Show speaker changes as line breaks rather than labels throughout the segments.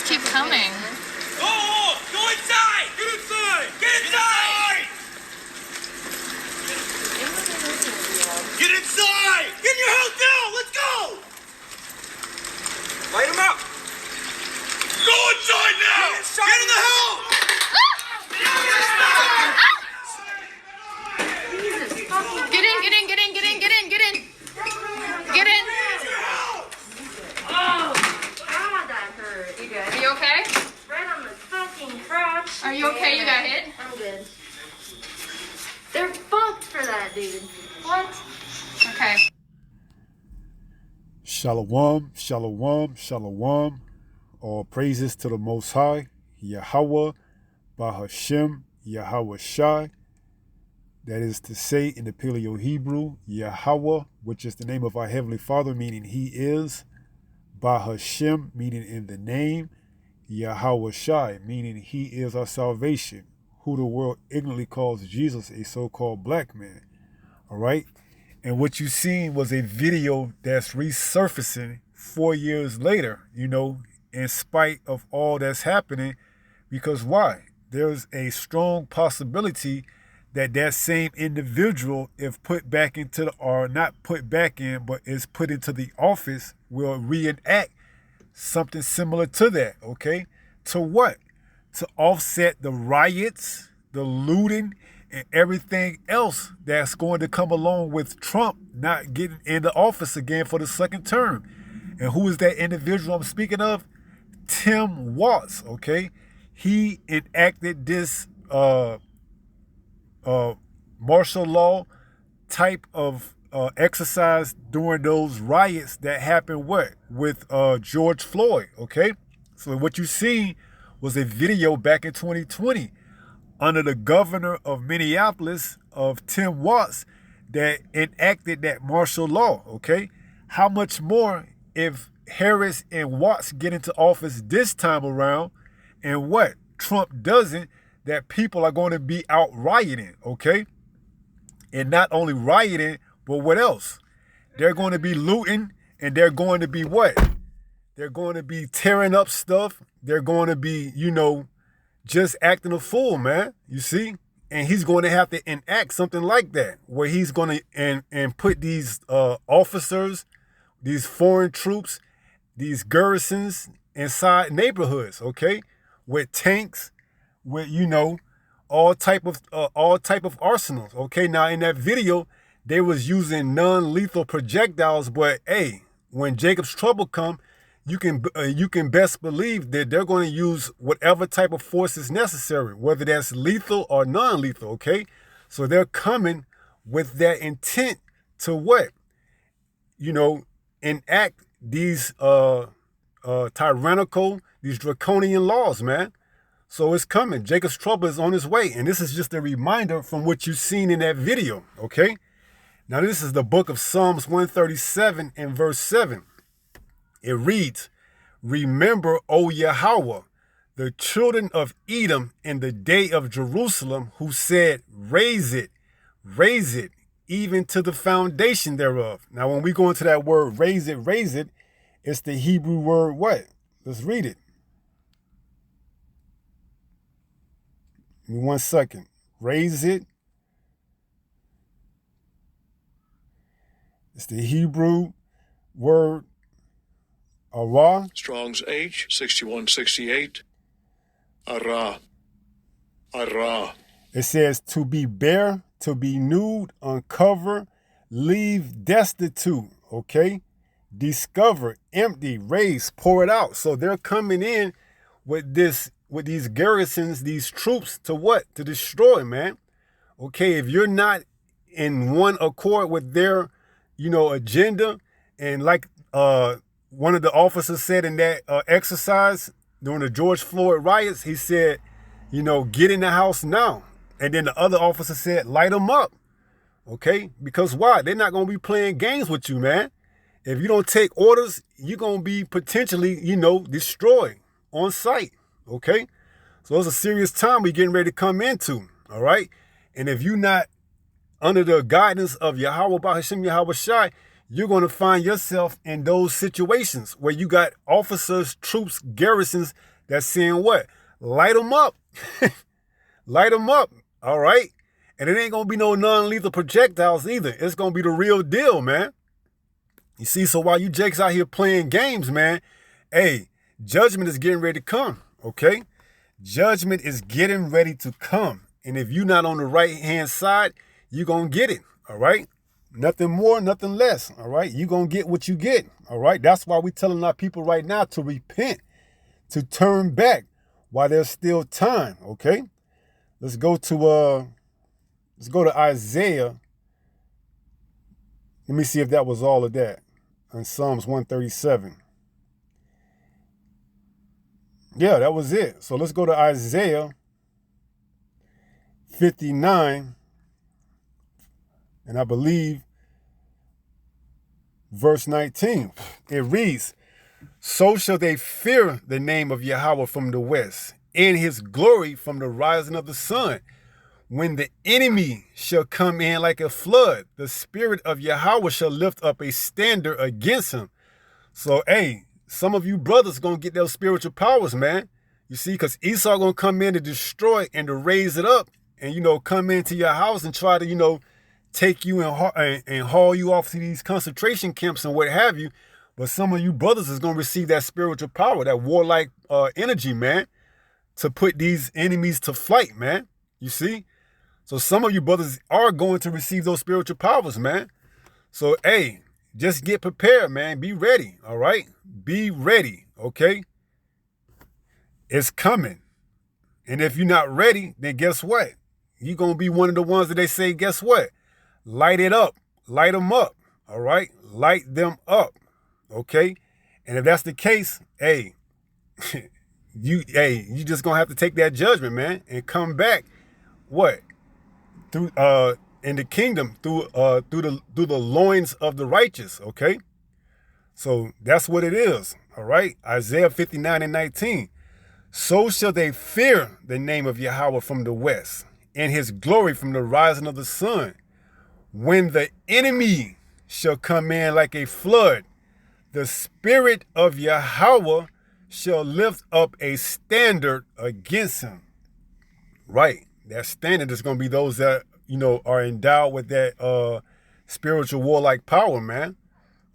keep coming.
Oh, go inside! Get inside! Get inside! Get inside! Get in your hotel! Let's go! Light him up! Go inside now! Get in the house!
Get in, get in, get in, get in, get in, get in. Get in.
Oh, God, that hurt. You good?
Are you okay?
Right on the fucking crotch.
Are you okay? You got hit?
I'm good. They're fucked for that, dude. What?
Okay.
Shalom, shalom, shalom. All praises to the Most High, Yahweh, Bahashem, Yahweh Shai. That is to say in the Paleo Hebrew, Yahweh, which is the name of our Heavenly Father, meaning He is. Bahashem, meaning in the name. Yahweh Shai, meaning He is our salvation, who the world ignorantly calls Jesus a so-called black man. All right? And what you seen was a video that's resurfacing 4 years later, in spite of all that's happening. Because why? There's a strong possibility that same individual, if put back into or not put back in, but is put into the office, will reenact something similar to that, okay? To what? To offset the riots, the looting, and everything else that's going to come along with Trump not getting into office again for the second term. And who is that individual I'm speaking of? Tim Walz, okay? He enacted this martial law type of exercise during those riots that happened with George Floyd, okay? So what you see was a video back in 2020 under the governor of Minneapolis, of Tim Walz, that enacted that martial law, okay? How much more if Harris and Walz get into office this time around, and what? Trump doesn't, that people are going to be out rioting, okay? And not only rioting, but what else? They're going to be looting, and they're going to be what? They're going to be tearing up stuff. They're going to be, just acting a fool, man. You see? And he's going to have to enact something like that, where he's going to and put these officers, these foreign troops, these garrisons inside neighborhoods, okay? With tanks, with all type of arsenals. Okay, now in that video, they was using non-lethal projectiles, but hey, when Jacob's trouble come, you can best believe that they're going to use whatever type of force is necessary, whether that's lethal or non-lethal. Okay, so they're coming with that intent to what? Enact these tyrannical, these draconian laws, man. So it's coming. Jacob's trouble is on his way. And this is just a reminder from what you've seen in that video, okay? Now, this is the book of Psalms 137 and verse 7. It reads, "Remember, O Yahweh, the children of Edom in the day of Jerusalem, who said, raise it, even to the foundation thereof." Now, when we go into that word, raise it, it's the Hebrew word what? Let's read it. Give me 1 second. Raise it. It's the Hebrew word arah.
Strong's H, 6168. Arah.
It says to be bare, to be nude, uncover, leave destitute, okay? Discover, empty, raise, pour it out. So they're coming in with these garrisons, these troops to what? To destroy, man. Okay, if you're not in one accord with their, agenda, and like one of the officers said in that exercise during the George Floyd riots, he said, get in the house now. And then the other officer said, light them up. Okay, because why? They're not going to be playing games with you, man. If you don't take orders, you're going to be potentially, destroyed on sight. Okay, so it's a serious time we're getting ready to come into. All right, and if you're not under the guidance of Yahweh Bahashem Yahweh Shai, you're going to find yourself in those situations where you got officers, troops, garrisons that's saying what? Light them up. Light them up, all right? And it ain't going to be no non-lethal projectiles either. It's going to be the real deal, man. You see, so while you jakes out here playing games, man, hey, judgment is getting ready to come, okay? Judgment is getting ready to come. And if you're not on the right-hand side, you're going to get it, all right? Nothing more, nothing less, all right? You're going to get what you get, all right? That's why we're telling our people right now to repent, to turn back while there's still time, okay? Let's go to Isaiah. Let me see if that was all of that. In Psalms 137. Yeah, that was it. So let's go to Isaiah 59. And I believe verse 19. It reads, so shall they fear the name of Yahweh from the west, and his glory from the rising of the sun. When the enemy shall come in like a flood, the spirit of Yahweh shall lift up a standard against him. So, hey, some of you brothers going to get those spiritual powers, man. You see, because Esau going to come in to destroy and to raise it up and, come into your house and try to, take you and haul you off to these concentration camps and what have you. But some of you brothers is going to receive that spiritual power, that warlike energy, man, to put these enemies to flight, man. You see? So some of you brothers are going to receive those spiritual powers, man. So, hey, just get prepared, man. Be ready, all right? Be ready, okay? It's coming. And if you're not ready, then guess what? You're going to be one of the ones that they say, guess what? Light it up. Light them up, all right? Light them up, okay? And if that's the case, hey, you just going to have to take that judgment, man, and come back, what? Through in the kingdom through the loins of the righteous, okay? So that's what it is, all right? Isaiah 59 and 19. So shall they fear the name of Yahweh from the west, and his glory from the rising of the sun. When the enemy shall come in like a flood, the spirit of Yahweh shall lift up a standard against him. Right. That standard is going to be those that, are endowed with that spiritual warlike power, man.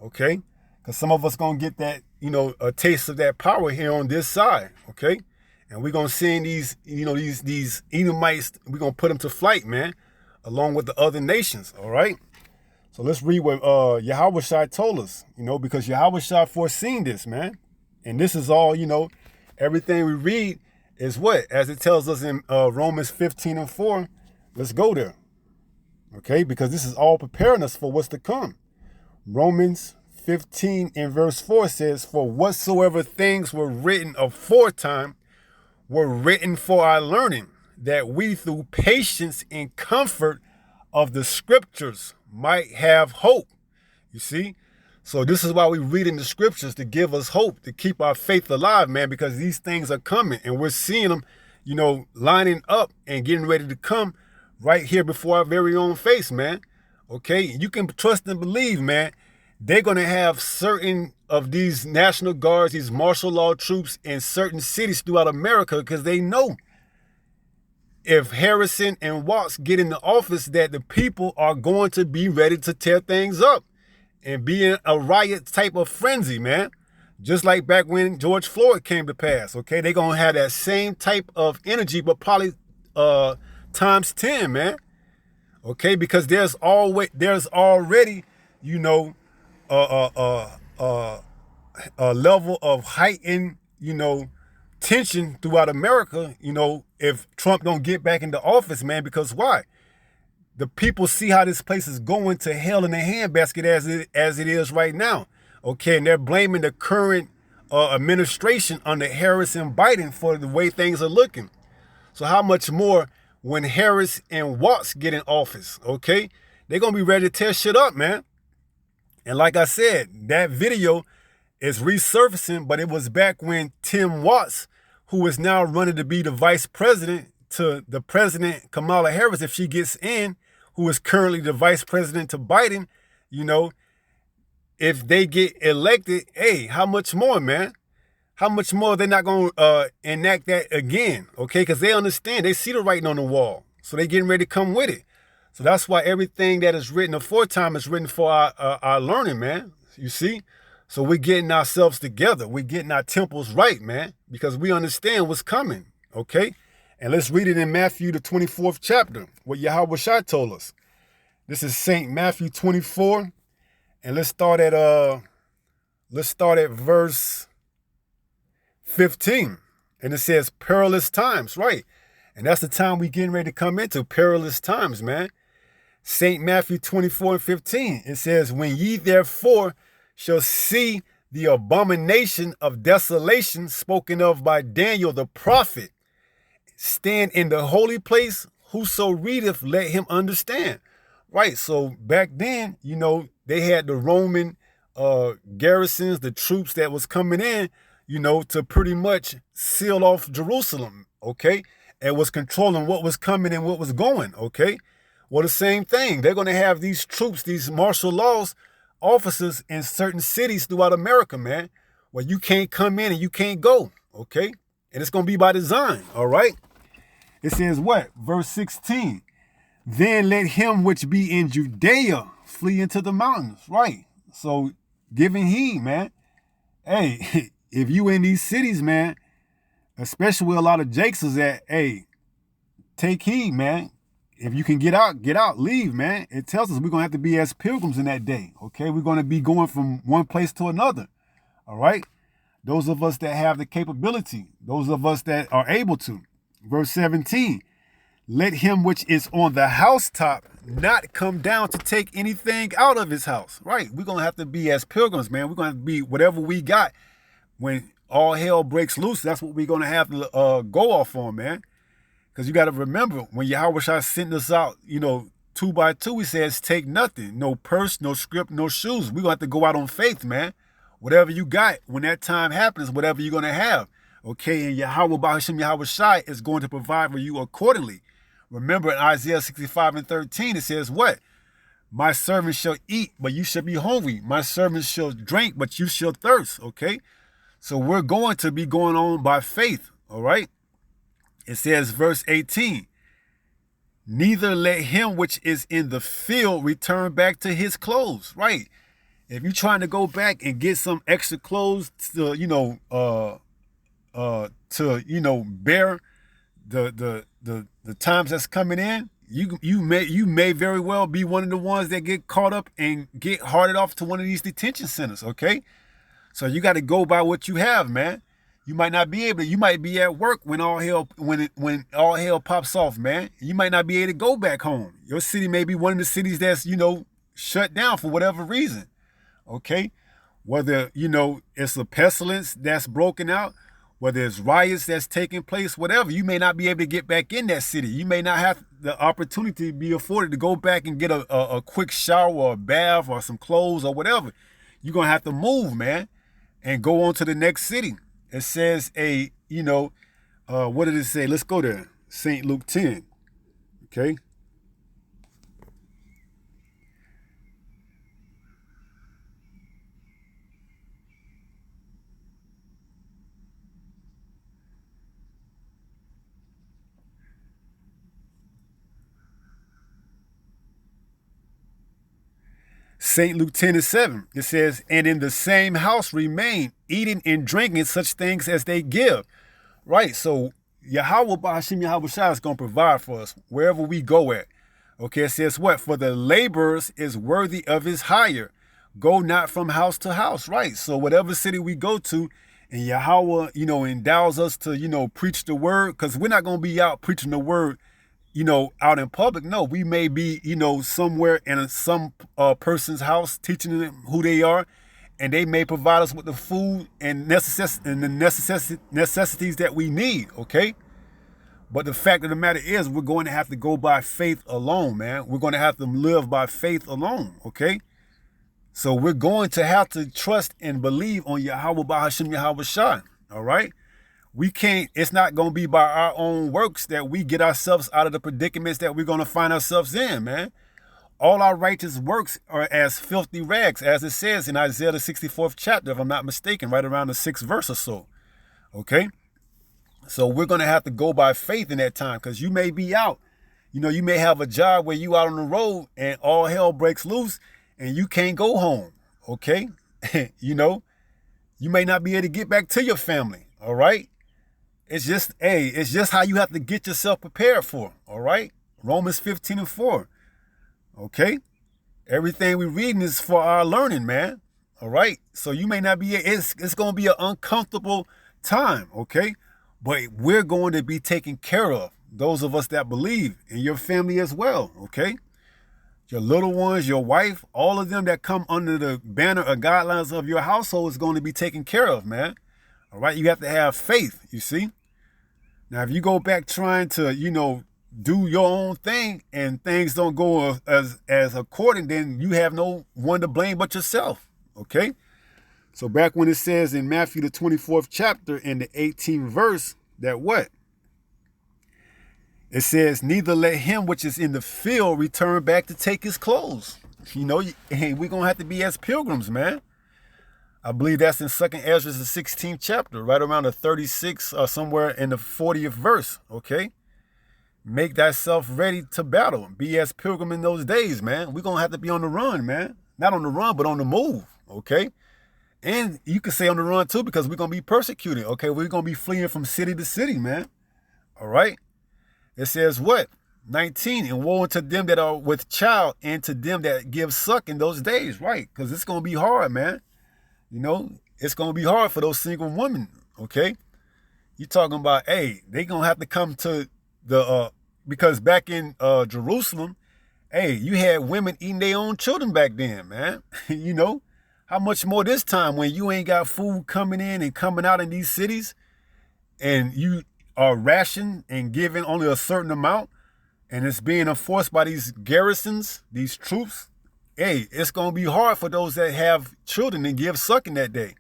Okay? Because some of us going to get that, a taste of that power here on this side. Okay? And we're going to send these, these Edomites, we're going to put them to flight, man, along with the other nations. All right? So let's read what Yahushua told us, because Yahushua foreseen this, man. And this is all, everything we read is what? As it tells us in Romans 15 and 4, let's go there. Okay, because this is all preparing us for what's to come. Romans 15 and verse 4 says, for whatsoever things were written aforetime were written for our learning, that we through patience and comfort of the scriptures might have hope. You see? So this is why we read in the scriptures, to give us hope, to keep our faith alive, man, because these things are coming and we're seeing them, lining up and getting ready to come right here before our very own face, man. Okay? You can trust and believe, man. They're going to have certain of these National Guards, these martial law troops in certain cities throughout America, because they know if Harrison and Walz get into office that the people are going to be ready to tear things up and be in a riot type of frenzy, man. Just like back when George Floyd came to pass, okay? They're going to have that same type of energy, but probably times 10, man. Okay? Because there's already, a level of heightened, tension throughout America, if Trump don't get back into office, man, because why? The people see how this place is going to hell in the handbasket as it is right now. Okay, and they're blaming the current administration under Harris and Biden for the way things are looking. So how much more when Harris and Walz get in office, okay? They're going to be ready to tear shit up, man. And like I said, that video is resurfacing, but it was back when Tim Walz, who is now running to be the vice president to the president Kamala Harris, if she gets in, who is currently the vice president to Biden, if they get elected, hey, how much more, man? how much more they're not going to enact that again, okay? Because they understand. They see the writing on the wall. So they getting ready to come with it. So that's why everything that is written aforetime is written for our learning, man. You see? So we're getting ourselves together. We're getting our temples right, man, because we understand what's coming, okay? And let's read it in Matthew, the 24th chapter, what Yahweh Shai told us. This is St. Matthew 24, and let's start at verse 15. And it says perilous times, right? And that's the time we getting ready to come into, perilous times, man. St. Matthew 24 and 15, it says, when ye therefore shall see the abomination of desolation spoken of by Daniel the prophet, stand in the holy place, whoso readeth, let him understand. Right, so back then, you know, they had the Roman garrisons, the troops that was coming in, you know, to pretty much seal off Jerusalem, okay? And was controlling what was coming and what was going, okay? Well, the same thing. They're going to have these troops, these martial laws officers in certain cities throughout America, man, where you can't come in and you can't go, okay? And it's going to be by design, all right? It says what? Verse 16. Then let him which be in Judea flee into the mountains, right? So giving heed, man. Hey, if you in these cities, man, especially where a lot of Jakes is at, hey, take heed, man. If you can get out, leave, man. It tells us we're going to have to be as pilgrims in that day, okay? We're going to be going from one place to another, all right? Those of us that have the capability, those of us that are able to. Verse 17, let him which is on the housetop not come down to take anything out of his house, right? We're going to have to be as pilgrims, man. We're going to be whatever we got when all hell breaks loose. That's what we're going to have to go off on, man. Because you got to remember, when Yahweh Shai sent us out, you know, 2 by 2, he says, take nothing. No purse, no script, no shoes. We're going to have to go out on faith, man. Whatever you got, when that time happens, whatever you're going to have. Okay, and Yahweh Bahashim Yahweh Shai is going to provide for you accordingly. Remember in Isaiah 65 and 13, it says what? My servants shall eat, but you shall be hungry. My servants shall drink, but you shall thirst, okay? So we're going to be going on by faith, all right? It says, verse 18, neither let him which is in the field return back to his clothes, right? If you're trying to go back and get some extra clothes to, bear the times that's coming in, you may very well be one of the ones that get caught up and get hearted off to one of these detention centers, okay? So you got to go by what you have, man. You might not be able to, you might be at work when all hell pops off, man. You might not be able to go back home. Your city may be one of the cities that's, shut down for whatever reason. Okay? Whether, it's a pestilence that's broken out, whether it's riots that's taking place, whatever, you may not be able to get back in that city. You may not have the opportunity to be afforded to go back and get a quick shower or a bath or some clothes or whatever. You're going to have to move, man, and go on to the next city. It says what did it say? Let's go there. St. Luke 10. Okay. St. Luke 10 and 7, it says, and in the same house remain, eating and drinking such things as they give. Right, so Yahweh Bahashim Yahweh Shai is going to provide for us wherever we go at. Okay, it says what? For the laborers is worthy of his hire. Go not from house to house. Right, so whatever city we go to, and Yahweh, endows us to, preach the word, because we're not going to be out preaching the word out in public. No, we may be, somewhere in some person's house teaching them who they are, and they may provide us with the food and the necessities that we need, okay? But the fact of the matter is we're going to have to go by faith alone, man. We're going to have to live by faith alone, okay? So we're going to have to trust and believe on Yahweh Bahashim Yahweh Shai, all right? We can't, it's not going to be by our own works that we get ourselves out of the predicaments that we're going to find ourselves in, man. All our righteous works are as filthy rags, as it says in Isaiah the 64th chapter, if I'm not mistaken, right around the 6th verse or so. Okay? So we're going to have to go by faith in that time, because you may be out. You know, you may have a job where you out on the road and all hell breaks loose and you can't go home. Okay? You know, you may not be able to get back to your family. All right? It's just how you have to get yourself prepared for. All right? Romans 15:4. Okay? Everything we're reading is for our learning, man. All right? So you may not be, it's going to be an uncomfortable time. Okay? But we're going to be taken care of. Those of us that believe, and your family as well, okay? Your little ones, your wife, all of them that come under the banner or guidelines of your household is going to be taken care of, man. All right? You have to have faith, you see? Now, if you go back trying to, you know, do your own thing and things don't go as according, then you have no one to blame but yourself, okay? So back when it says in Matthew the 24th chapter in the 18th verse that what? It says, neither let him which is in the field return back to take his clothes. You know, hey, we're going to have to be as pilgrims, man. I believe that's in 2nd Ezra, the 16th chapter, right around the 36th or somewhere in the 40th verse, okay? Make thyself ready to battle. Be as pilgrim in those days, man. We're going to have to be on the run, man. Not on the run, but on the move, okay? And you can say on the run, too, because we're going to be persecuted, okay? We're going to be fleeing from city to city, man. All right? It says what? 19, and woe unto them that are with child and to them that give suck in those days, right? Because it's going to be hard, man. You know, it's going to be hard for those single women, okay? You're talking about, hey, they going to have to come to the, because back in Jerusalem, hey, you had women eating their own children back then, man. You know, how much more this time when you ain't got food coming in and coming out in these cities and you are rationed and given only a certain amount, and it's being enforced by these garrisons, these troops. Hey, it's going to be hard for those that have children and give sucking that day.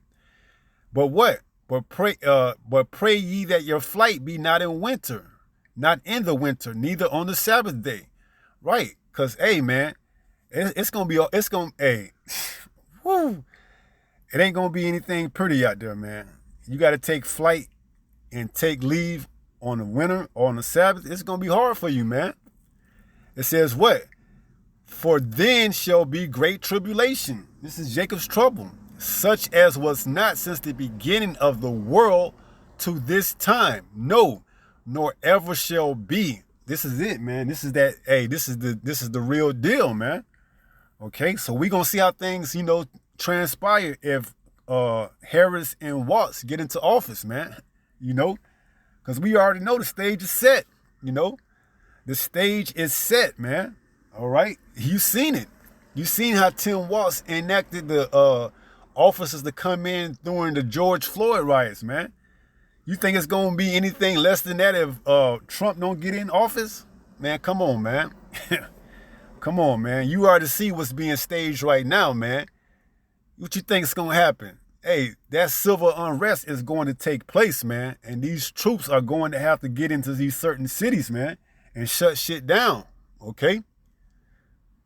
But what? But pray ye that your flight be not in winter, not in the winter, neither on the Sabbath day. Right? Because, hey, man, it's going to be, hey, whoo, it ain't going to be anything pretty out there, man. You got to take flight and take leave on the winter or on the Sabbath. It's going to be hard for you, man. It says what? For then shall be great tribulation. This is Jacob's trouble, such as was not since the beginning of the world to this time. No, nor ever shall be. This is it, man. This is that, hey, this is the real deal, man. Okay, so we're going to see how things, you know, transpire if Harris and Walz get into office, man. You know, because we already know the stage is set, you know. The stage is set, man. All right. You've seen it. You've seen how Tim Walz enacted the officers to come in during the George Floyd riots, man. You think it's going to be anything less than that if Trump don't get in office? Man, come on, man. Come on, man. You already see what's being staged right now, man. What you think is going to happen? Hey, that civil unrest is going to take place, man. And these troops are going to have to get into these certain cities, man, and shut shit down, okay?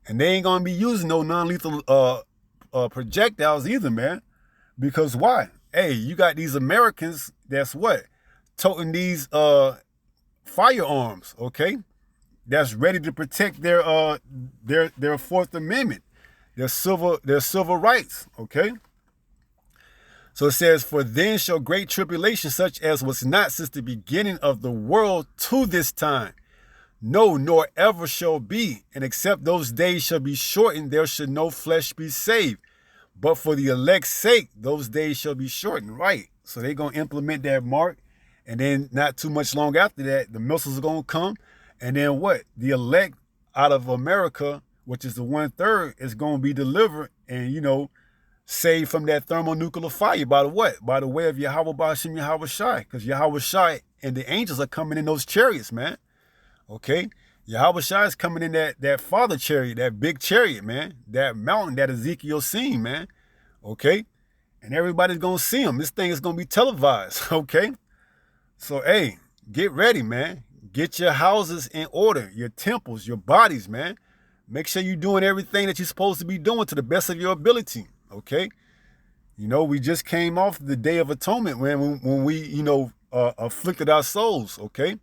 And they ain't going to be using no non-lethal projectiles either, man. Because why? Hey, you got these Americans that's what? Toting these firearms, okay? That's ready to protect their Fourth Amendment, their civil rights, okay? So it says, for then shall great tribulation such as was not since the beginning of the world to this time. No, nor ever shall be. And except those days shall be shortened, there should no flesh be saved. But for the elect's sake, those days shall be shortened. Right. So they're going to implement that mark. And then not too much long after that, the missiles are going to come. And then what? The elect out of America, which is the 1/3, is going to be delivered and, you know, saved from that thermonuclear fire by the what? By the way of Yahweh Ba'ashem Yahweh Shai. Because Yahweh Shai and the angels are coming in those chariots, man. Okay? Yahweh Shai is coming in that father chariot, that big chariot, man. That mountain that Ezekiel seen, man. Okay? And everybody's going to see him. This thing is going to be televised, okay? So, hey, get ready, man. Get your houses in order, your temples, your bodies, man. Make sure you're doing everything that you're supposed to be doing to the best of your ability. Okay, You know, we just came off the Day of Atonement, man, when we, you know, afflicted our souls, okay?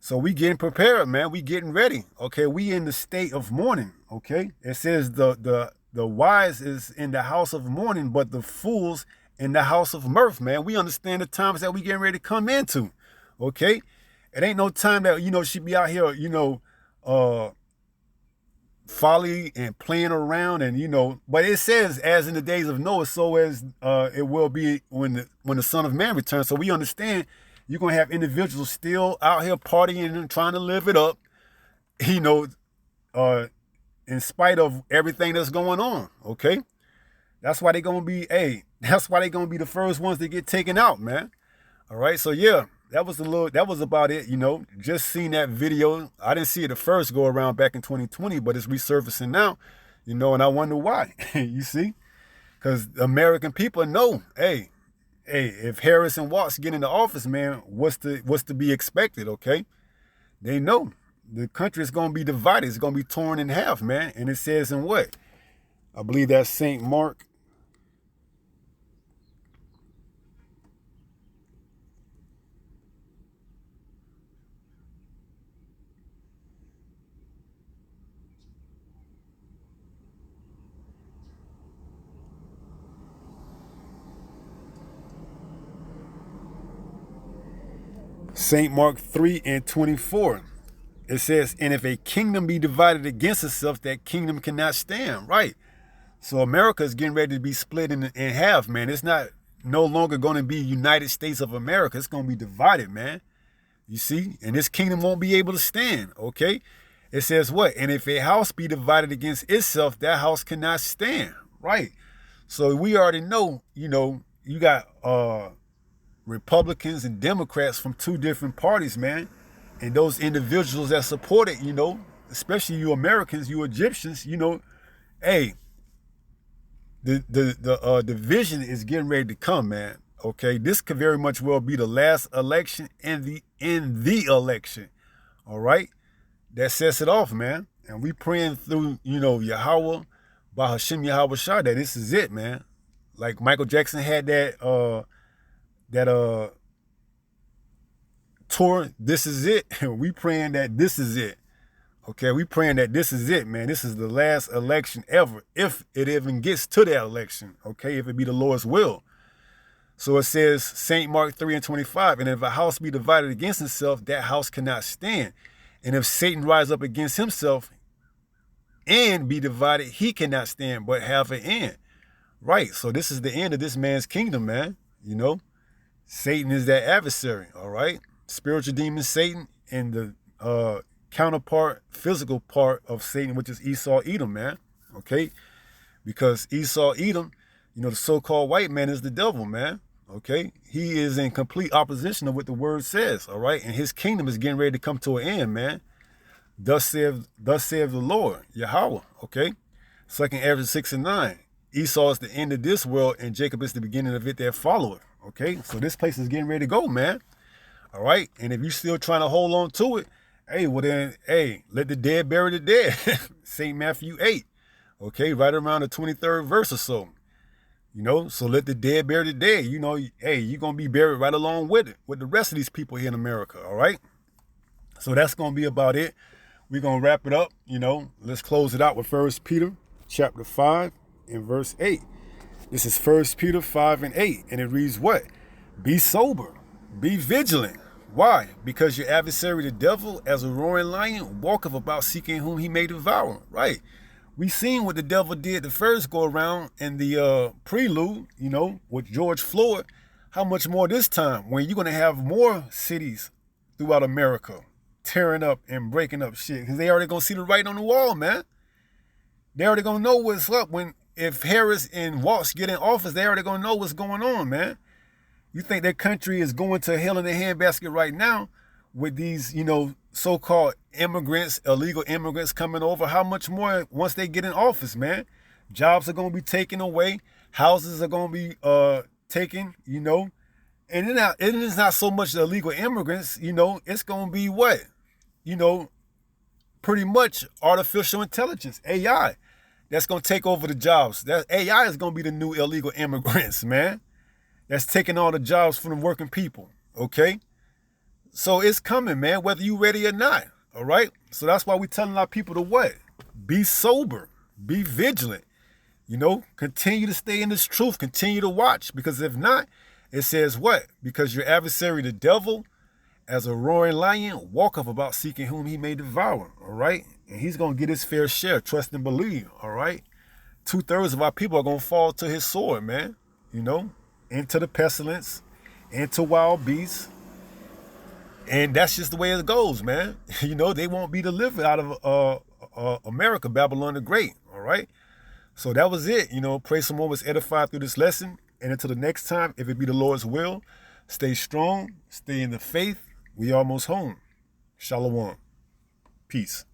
So we getting prepared, man. We getting ready, okay? We in the state of mourning, okay? It says the wise is in the house of mourning, but the fools in the house of mirth, man. We understand the times that we getting ready to come into, okay? It ain't no time that, you know, she be out here, you know, folly and playing around, and, you know, but it says as in the days of Noah, so as it will be when the Son of Man returns. So we understand you're gonna have individuals still out here partying and trying to live it up, you know, in spite of everything that's going on. Okay, that's why they're gonna be that's why they're gonna be the first ones to get taken out, man. All right, so yeah, that was about it, you know. Just seen that video. I didn't see it the first go around back in 2020, but it's resurfacing now, you know, and I wonder why. You see? Because the American people know, hey, if Harris and Walz get into office, man, what's to be expected, okay? They know the country is going to be divided. It's going to be torn in half, man. And it says in what? I believe that's St. Mark. St. Mark 3:24. It says, and if a kingdom be divided against itself, that kingdom cannot stand. Right. So America is getting ready to be split in half, man. It's not no longer going to be United States of America. It's going to be divided, man. You see? And this kingdom won't be able to stand, okay? It says what? And if a house be divided against itself, that house cannot stand. Right. So we already know, you know, you got Republicans and Democrats from two different parties, man. And those individuals that support it, you know, especially you Americans, you Egyptians, you know, hey, the division is getting ready to come, man. Okay, this could very much well be the last election in the election. All right, that sets it off, man. And we praying through, you know, Yahweh, by Hashem Yahweh Shah, that this is it, man. Like Michael Jackson had that tour, this is it. We praying that this is it. Okay, we praying that this is it, man. This is the last election ever, if it even gets to that election. Okay, if it be the Lord's will. So it says, St. Mark 3:25, and if a house be divided against itself, that house cannot stand. And if Satan rise up against himself and be divided, he cannot stand, but have an end. Right, so this is the end of this man's kingdom, man. You know, Satan is that adversary, all right? Spiritual demon Satan, and the counterpart, physical part of Satan, which is Esau Edom, man. Okay, because Esau Edom, you know, the so-called white man is the devil, man. Okay, he is in complete opposition to what the word says, all right? And his kingdom is getting ready to come to an end, man. Thus saith the Lord, Yahweh, okay? 2nd Ezra 6:9. Esau is the end of this world, and Jacob is the beginning of it that followeth. Okay, so this place is getting ready to go, man. All right, and if you're still trying to hold on to it, hey, well then, hey, let the dead bury the dead. St. Matthew 8, okay, right around the 23rd verse or so. You know, so let the dead bury the dead. You know, hey, you're going to be buried right along with it, with the rest of these people here in America, all right? So that's going to be about it. We're going to wrap it up, you know. Let's close it out with 1 Peter chapter 5 and verse 8. This is 1 Peter 5:8, and it reads what? Be sober, be vigilant. Why? Because your adversary, the devil, as a roaring lion, walketh about seeking whom he may devour. Right. We seen what the devil did the first go around in the prelude, you know, with George Floyd. How much more this time, when you're going to have more cities throughout America tearing up and breaking up shit? Because they already going to see the writing on the wall, man. They already going to know what's up. If Harris and Walz get in office, they already going to know what's going on, man. You think their country is going to hell in a handbasket right now with these, you know, so-called immigrants, illegal immigrants coming over? How much more once they get in office, man? Jobs are going to be taken away. Houses are going to be taken, you know. And it is not so much the illegal immigrants, you know. It's going to be what? You know, pretty much artificial intelligence, AI. that's going to take over the jobs. That AI is going to be the new illegal immigrants, man. That's taking all the jobs from the working people, okay? So it's coming, man, whether you ready or not, all right? So that's why we're telling our people to what? Be sober, be vigilant, you know? Continue to stay in this truth, continue to watch, because if not, it says what? Because your adversary, the devil, as a roaring lion, walketh about seeking whom he may devour, all right? And he's going to get his fair share, trust and believe, all right? 2/3 of our people are going to fall to his sword, man, you know, into the pestilence, into wild beasts. And that's just the way it goes, man. You know, they won't be delivered out of America, Babylon the Great, all right? So that was it, you know. Pray someone was edified through this lesson. And until the next time, if it be the Lord's will, stay strong, stay in the faith. We almost home. Shalom. Peace.